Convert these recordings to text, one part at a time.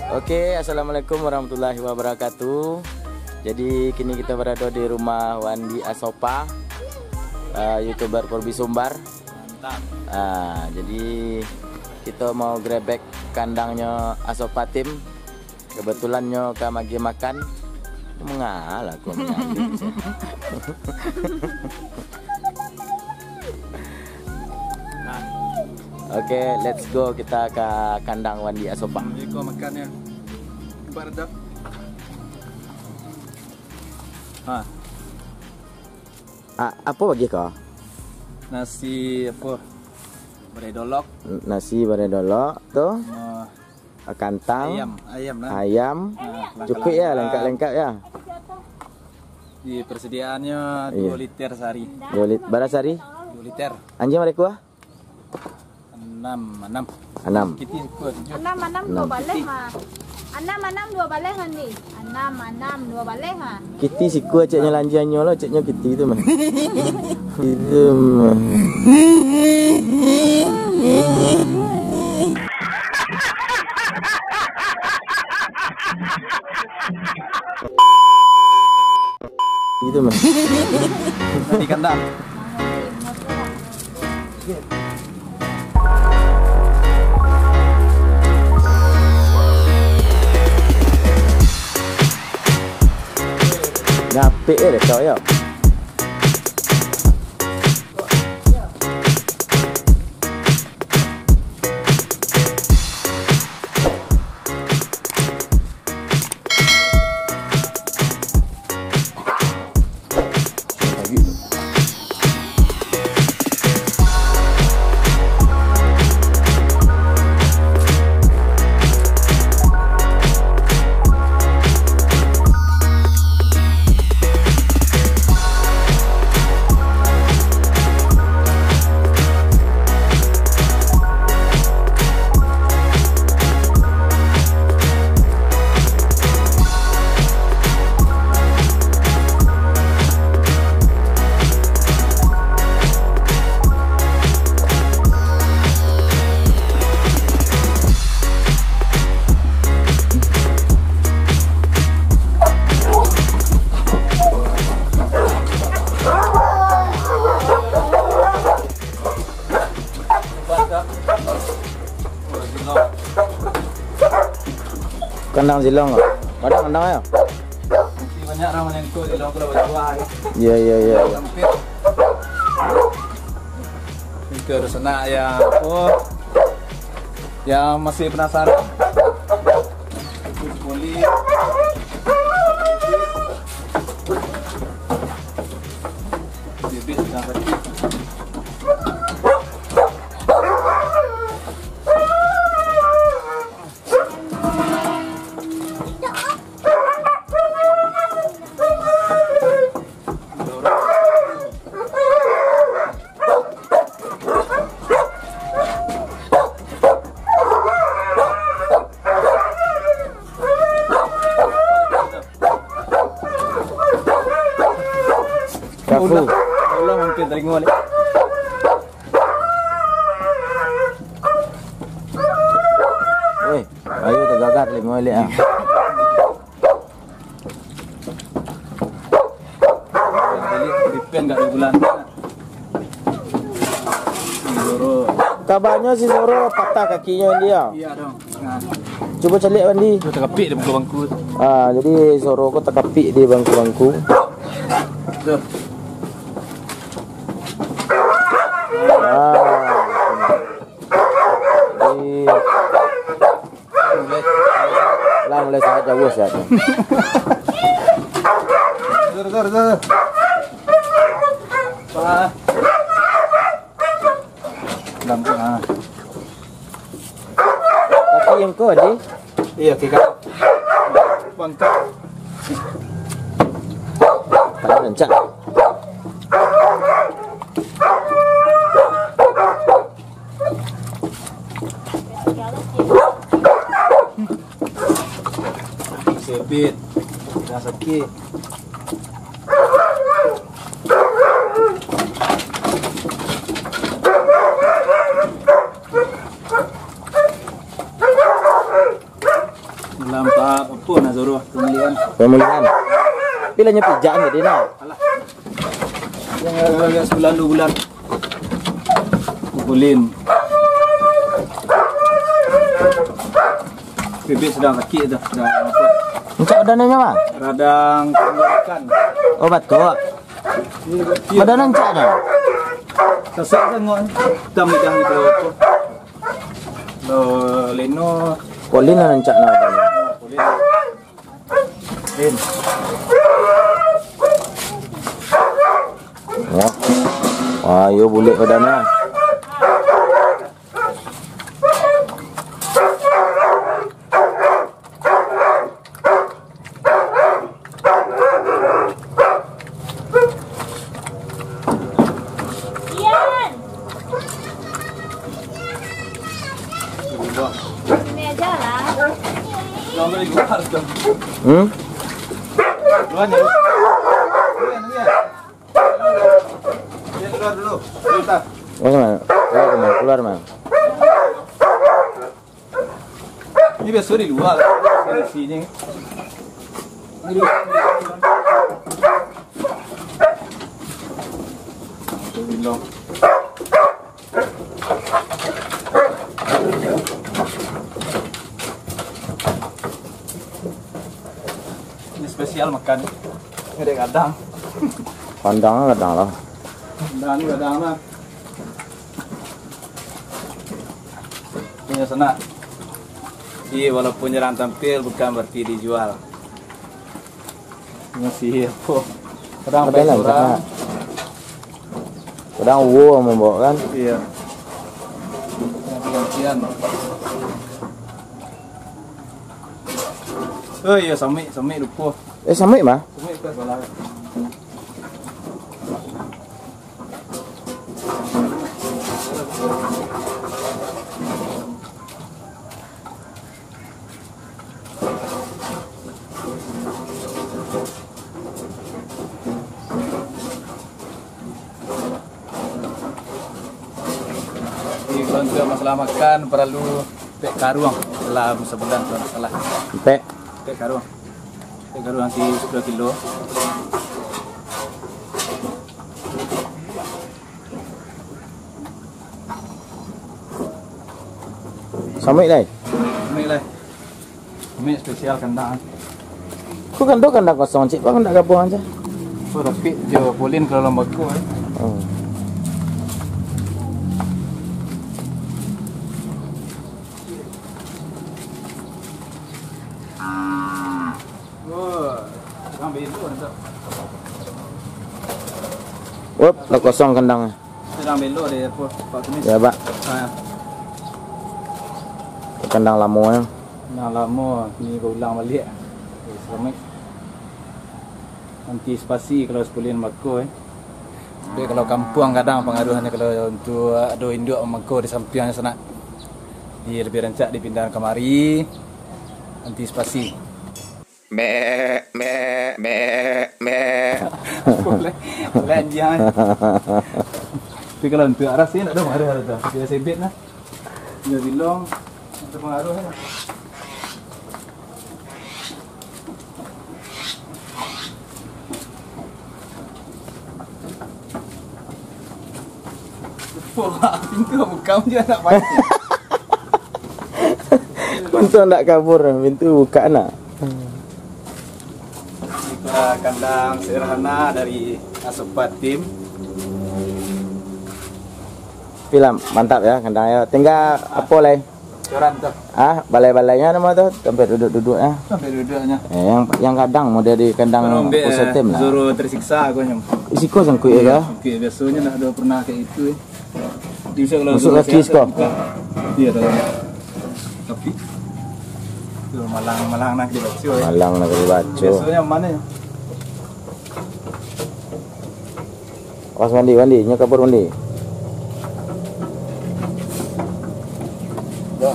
Oke, assalamualaikum warahmatullahi wabarakatuh. Jadi kini kita berada di rumah Wandi Asopa, YouTuber Porbi Sumbar. Mantap. Jadi kita mau grebek kandangnya Asopa tim. Kebetulannya kami lagi makan. Mengalah aku mengambil. Oke, let's go, kita ke kandang Wandi Asopa. Iko makannya. Baradap. Apa bagi kau? Nasi apa? Beredolok. Nasi beredolok tuh. Kantang. Ayam lah. Ayam. Cukup ya, lengkap-lengkap ya. Di persediaannya 2 liter sehari. 2 liter. Berapa sehari? 2 liter. Anjing mereka? 6. 6. Kita ikut 7. 6 2 balik mah. 6 2 balik kan ni. 6 2 balik ha. Kiti siku ceknya lanjannya lo, ceknya kiti itu mah. Itu mah. Itu mah. Di kandang. Ngapik deh kau ya. Kandang silong kok. Ada kandang ya? Banyak orang yang ikut silong kalau berdua. Iya. Hampir. Itu ada sana yang yang masih penasaran. Boleh. Bibit sudah tadi. Ulang hampir dari ngol. Ayo tergagat le ngol ah. Jadi dipend enggak di bulan. Zoro. Kabarnya si Zoro patah kakinya dia. Iya dong. Coba celik Wandi. Itu terkepit di bangku. Jadi Zoro kok terkepik di bangku-bangku. Tuh. Mulai saya jauh saja. Dur. Pak. Gampang ah. Kaki yang kau ni? Iya, kaki. Bangka. Kalau rencang. Sebit. Dah sakit. dalam tahap apa nak Zoro pemulihan. Pemulihan. Pilihnya pijakan jadi nak. Alah. Yang agak sebulan 2 bulan. Pukulin. Bibit sedang sakit tu. Sedang apa? Encak dananya mah? Radang tenggorokan. Obat kok. Badan encak dah. Sesak tengok. Hitam dah ni kalau apa. Lo leno. Polin encak nak badan. Pukulin. Lin. Ya. Wah, yo bulik badannya. Ian. Ini aja lah. Jangan beli luar tu. Luar ni. Dia keluar dulu. Kita. Oh, mana? Keluar mana? Ini biasa di luar. Di sini. Ini dulu. Ini spesial makan. Ini kadang. Kandang lah. Dan kadang lah. Punya sana. Iya, walaupun jarang tampil bukan berarti dijual. Masih apa? Kadang Ada lah, orang. Kadang wow membawa kan. Iya. Gantian. Oh iya, sami lupa. Sampai mah? Sami ke salah. Kalau untuk masalah makan perlu pek karuang dalam sebulan kalau tak salah. Pek. Pek karuang si 10 kilo. Sampai dah. Ini lah. Ini spesial kandang. Kau kandang kosong cik, kau kandang gabung aja. Oh, tapi dia boleh kalau lembaga. Oh. Ambil itu ada. Wop, dah kosong kandangnya. Kita ambil lo deh Pak Tumis. Ya, Pak. Kandang lama ya. Nah lama ni kau ulang balik. Selamat. Antisipasi kalau sepulian mako Tapi kalau kampung kadang pengaruhannya kalau untuk ada induk mako di sampingnya sana. Dia lebih rancak dipindah kemari. Antisipasi. Boleh anjing. Tapi kalau untuk aras ni tak ada marah dah. Dia sebet lah. Dia bilang ada pengaruh lah. Wah, pintu buka je nak main. Untung tak kabur, pintu buka nak. Kita kandang sederhana dari Asopa Tim. Film mantap ya kandangnya. Tinggal apa lagi? Coran tu. Balai-balainya nama tu sampai duduk-duduknya. Sampai duduknya. Yang kadang model di kandang pusat tim lah. Suruh tersiksa aku nyam. Isiko sangkut ya. Okey, biasanya nak ada pernah kayak itu. Bisa kalau Masuk kaki sekolah. Iya dalam. Tapi tu malang nak dibaca. Malang nak dibaca. Biasanya mana? Pas mandi, nyokapur mandi. Ya.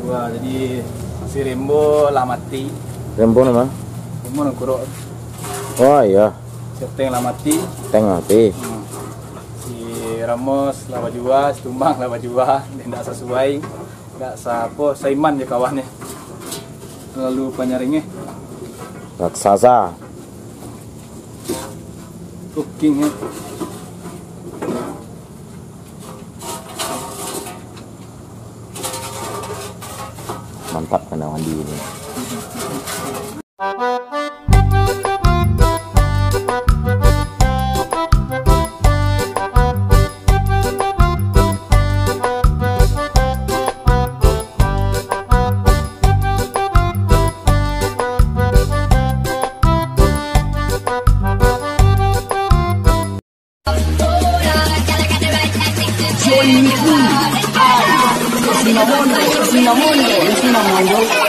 Wah, jadi si Rembo lah mati. Rembo nama? Rembo nak kuruk. Oh iya, Seteng lah mati. tengok ti. Ramos lawa jua, Tumbang lawa jua, tidak sesuai, nggak sapo, saiman ya kawannya. Lalu penyaringnya Raksasa. cookingnya. Mantap kena mandi ini. Sinamondo,